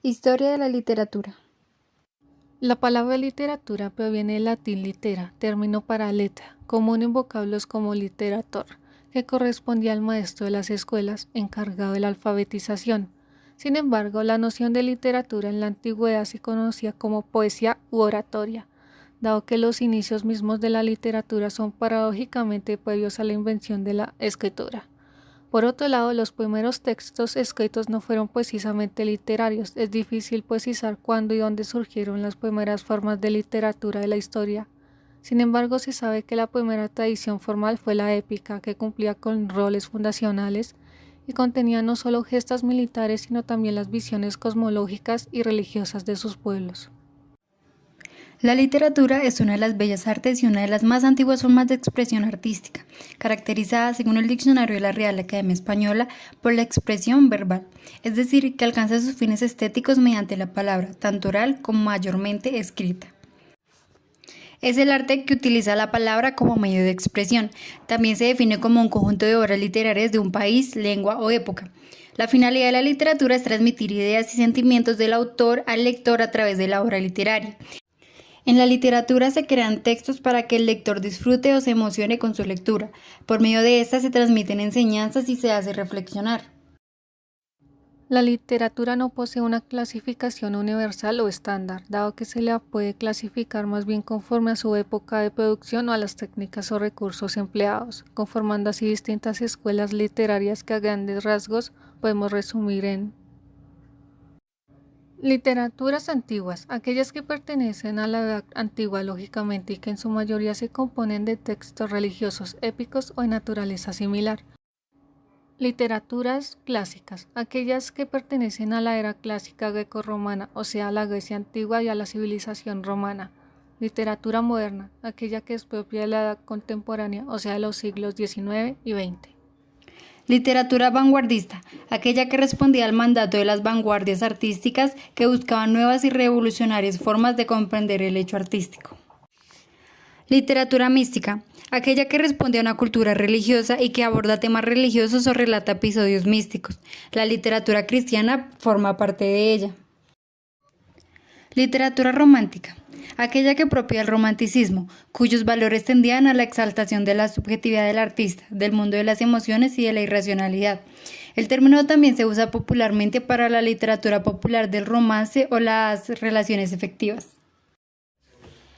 Historia de la literatura. La palabra literatura proviene del latín litera, término para letra, común en vocablos como literator, que correspondía al maestro de las escuelas encargado de la alfabetización. Sin embargo, la noción de literatura en la antigüedad se conocía como poesía u oratoria, dado que los inicios mismos de la literatura son paradójicamente previos a la invención de la escritura. Por otro lado, los primeros textos escritos no fueron precisamente literarios. Es difícil precisar cuándo y dónde surgieron las primeras formas de literatura de la historia. Sin embargo, se sabe que la primera tradición formal fue la épica, que cumplía con roles fundacionales y contenía no solo gestas militares, sino también las visiones cosmológicas y religiosas de sus pueblos. La literatura es una de las bellas artes y una de las más antiguas formas de expresión artística, caracterizada, según el diccionario de la Real Academia Española, por la expresión verbal, es decir, que alcanza sus fines estéticos mediante la palabra, tanto oral como mayormente escrita. Es el arte que utiliza la palabra como medio de expresión. También se define como un conjunto de obras literarias de un país, lengua o época. La finalidad de la literatura es transmitir ideas y sentimientos del autor al lector a través de la obra literaria. En la literatura se crean textos para que el lector disfrute o se emocione con su lectura. Por medio de estas se transmiten enseñanzas y se hace reflexionar. La literatura no posee una clasificación universal o estándar, dado que se la puede clasificar más bien conforme a su época de producción o a las técnicas o recursos empleados, conformando así distintas escuelas literarias que a grandes rasgos podemos resumir en literaturas antiguas, aquellas que pertenecen a la edad antigua lógicamente y que en su mayoría se componen de textos religiosos, épicos o de naturaleza similar. Literaturas clásicas, aquellas que pertenecen a la era clásica grecorromana, o sea, a la Grecia antigua y a la civilización romana. Literatura moderna, aquella que es propia de la edad contemporánea, o sea, de los siglos XIX y XX. Literatura vanguardista, aquella que respondía al mandato de las vanguardias artísticas que buscaban nuevas y revolucionarias formas de comprender el hecho artístico. Literatura mística, aquella que responde a una cultura religiosa y que aborda temas religiosos o relata episodios místicos. La literatura cristiana forma parte de ella. Literatura romántica, aquella que propia el romanticismo, cuyos valores tendían a la exaltación de la subjetividad del artista, del mundo de las emociones y de la irracionalidad. El término también se usa popularmente para la literatura popular del romance o las relaciones efectivas.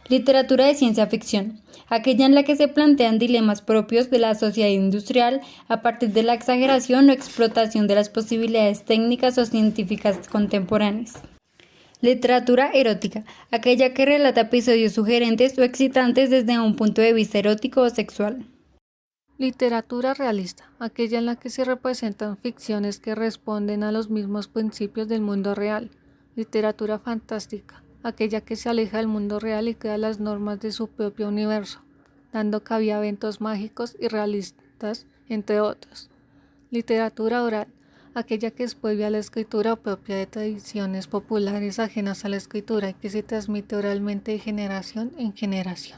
Literatura de ciencia ficción, aquella en la que se plantean dilemas propios de la sociedad industrial a partir de la exageración o explotación de las posibilidades técnicas o científicas contemporáneas. Literatura erótica, aquella que relata episodios sugerentes o excitantes desde un punto de vista erótico o sexual. Literatura realista, aquella en la que se representan ficciones que responden a los mismos principios del mundo real. Literatura fantástica, aquella que se aleja del mundo real y crea las normas de su propio universo, dando cabida a eventos mágicos y realistas, entre otros. Literatura oral, aquella que es previa a la escritura propia de tradiciones populares ajenas a la escritura y que se transmite oralmente de generación en generación.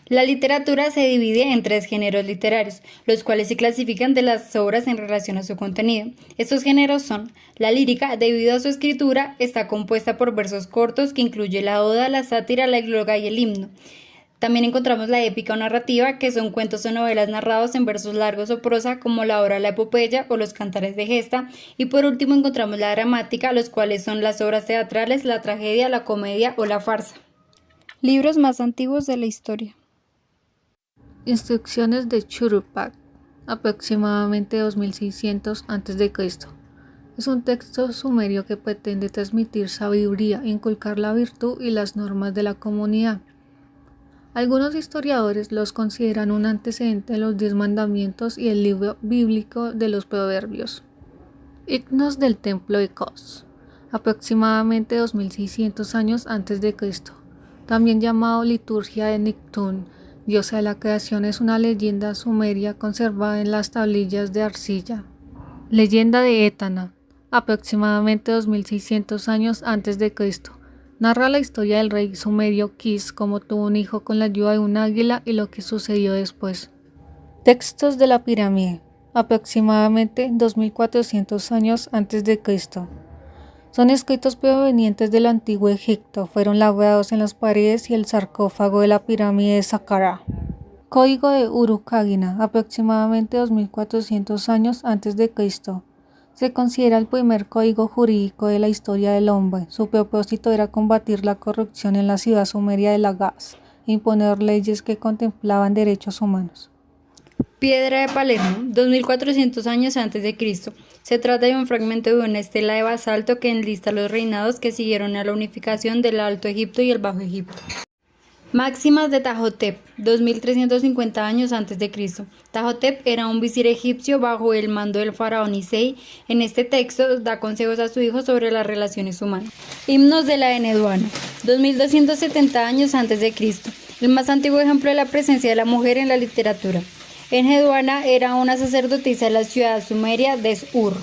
La literatura se divide en 3 géneros literarios, los cuales se clasifican de las obras en relación a su contenido. Estos géneros son: la lírica, debido a su escritura, está compuesta por versos cortos que incluye la oda, la sátira, la égloga y el himno. También encontramos la épica o narrativa, que son cuentos o novelas narrados en versos largos o prosa, como la obra La Epopeya o los Cantares de Gesta. Y por último encontramos la dramática, los cuales son las obras teatrales, la tragedia, la comedia o la farsa. Libros más antiguos de la historia. Instrucciones de Chaturbhat, aproximadamente 2600 a.C. Es un texto sumerio que pretende transmitir sabiduría, inculcar la virtud y las normas de la comunidad. Algunos historiadores los consideran un antecedente de los 10 mandamientos y el libro bíblico de los proverbios. Himnos del templo de Kos, aproximadamente 2600 años antes de Cristo, también llamado liturgia de Nictún, diosa de la creación, es una leyenda sumeria conservada en las tablillas de arcilla. Leyenda de Etana, aproximadamente 2600 años antes de Cristo. Narra la historia del rey sumerio Kis, cómo tuvo un hijo con la ayuda de un águila y lo que sucedió después. Textos de la pirámide, aproximadamente 2400 años antes de Cristo. Son escritos provenientes del antiguo Egipto, fueron labrados en las paredes y el sarcófago de la pirámide de Saqqara. Código de Uruk-Agina, aproximadamente 2400 años antes de Cristo. Se considera el primer código jurídico de la historia del hombre. Su propósito era combatir la corrupción en la ciudad sumeria de Lagash e imponer leyes que contemplaban derechos humanos. Piedra de Palermo, 2400 años antes de Cristo. Se trata de un fragmento de una estela de basalto que enlista los reinados que siguieron a la unificación del Alto Egipto y el Bajo Egipto. Máximas de Tajotep, 2350 años antes de Cristo. Tajotep era un visir egipcio bajo el mando del faraón Isei. En este texto da consejos a su hijo sobre las relaciones humanas. Himnos de la Eneduana, 2270 años antes de Cristo. El más antiguo ejemplo de la presencia de la mujer en la literatura. Enheduana era una sacerdotisa de la ciudad sumeria de Ur.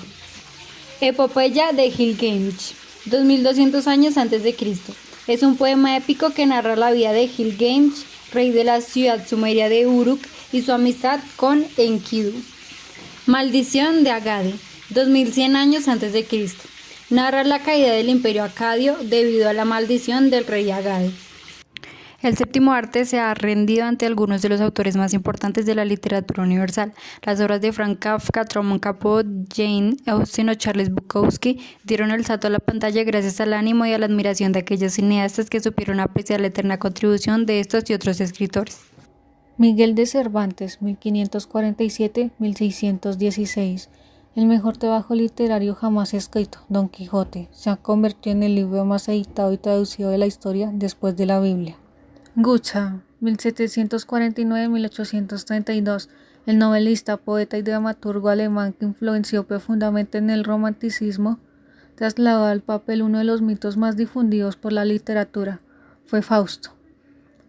Epopeya de Gilgamesh, 2200 años antes de Cristo. Es un poema épico que narra la vida de Gilgamesh, rey de la ciudad sumeria de Uruk, y su amistad con Enkidu. Maldición de Agade, 2100 años antes de Cristo. Narra la caída del imperio acadio debido a la maldición del rey Agade. El séptimo arte se ha rendido ante algunos de los autores más importantes de la literatura universal. Las obras de Frank Kafka, Truman Capote, Jane Austen o Charles Bukowski dieron el salto a la pantalla gracias al ánimo y a la admiración de aquellos cineastas que supieron apreciar la eterna contribución de estos y otros escritores. Miguel de Cervantes, 1547-1616. El mejor trabajo literario jamás escrito, Don Quijote, se ha convertido en el libro más editado y traducido de la historia después de la Biblia. Goethe, 1749-1832, el novelista, poeta y dramaturgo alemán que influenció profundamente en el romanticismo, trasladó al papel uno de los mitos más difundidos por la literatura, fue Fausto.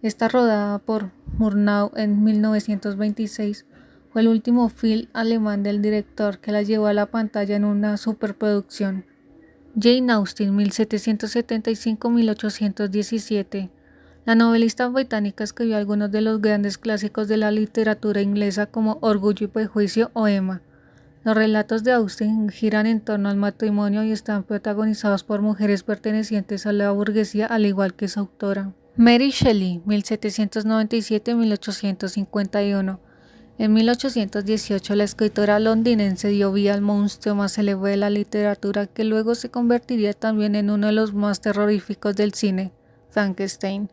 Esta rodada por Murnau en 1926 fue el último film alemán del director que la llevó a la pantalla en una superproducción. Jane Austen, 1775-1817. La novelista británica escribió algunos de los grandes clásicos de la literatura inglesa como Orgullo y Prejuicio o Emma. Los relatos de Austen giran en torno al matrimonio y están protagonizados por mujeres pertenecientes a la burguesía al igual que su autora. Mary Shelley, 1797-1851. En 1818 la escritora londinense dio vida al monstruo más célebre de la literatura que luego se convertiría también en uno de los más terroríficos del cine, Frankenstein.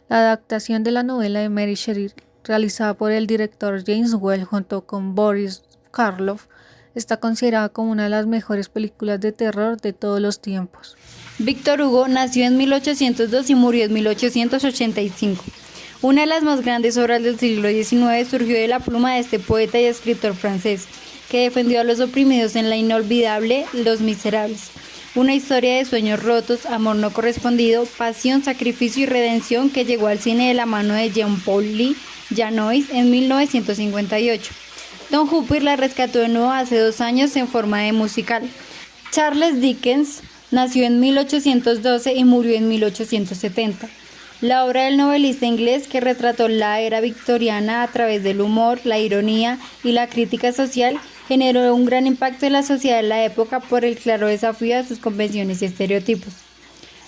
La adaptación de la novela de Mary Shelley, realizada por el director James Whale junto con Boris Karloff, está considerada como una de las mejores películas de terror de todos los tiempos. Víctor Hugo nació en 1802 y murió en 1885. Una de las más grandes obras del siglo XIX surgió de la pluma de este poeta y escritor francés, que defendió a los oprimidos en la inolvidable Los Miserables. Una historia de sueños rotos, amor no correspondido, pasión, sacrificio y redención que llegó al cine de la mano de Jean-Paul Janois en 1958. Don Hooper la rescató de nuevo hace 2 años en forma de musical. Charles Dickens nació en 1812 y murió en 1870. La obra del novelista inglés que retrató la era victoriana a través del humor, la ironía y la crítica social generó un gran impacto en la sociedad de la época por el claro desafío a sus convenciones y estereotipos.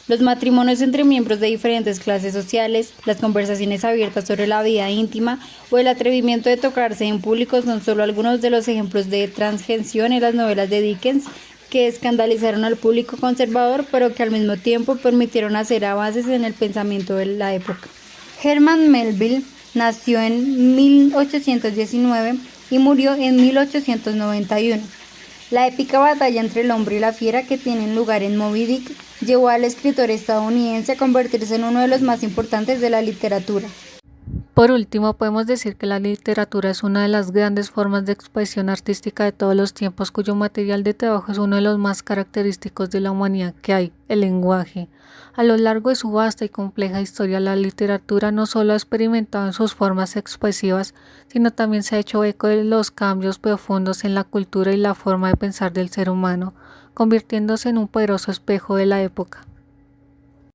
Los matrimonios entre miembros de diferentes clases sociales, las conversaciones abiertas sobre la vida íntima o el atrevimiento de tocarse en público son solo algunos de los ejemplos de transgresión en las novelas de Dickens que escandalizaron al público conservador, pero que al mismo tiempo permitieron hacer avances en el pensamiento de la época. Herman Melville nació en 1819 y murió en 1891. La épica batalla entre el hombre y la fiera que tiene lugar en Moby Dick llevó al escritor estadounidense a convertirse en uno de los más importantes de la literatura. Por último, podemos decir que la literatura es una de las grandes formas de expresión artística de todos los tiempos, cuyo material de trabajo es uno de los más característicos de la humanidad que hay, el lenguaje. A lo largo de su vasta y compleja historia, la literatura no solo ha experimentado en sus formas expresivas, sino también se ha hecho eco de los cambios profundos en la cultura y la forma de pensar del ser humano, convirtiéndose en un poderoso espejo de la época.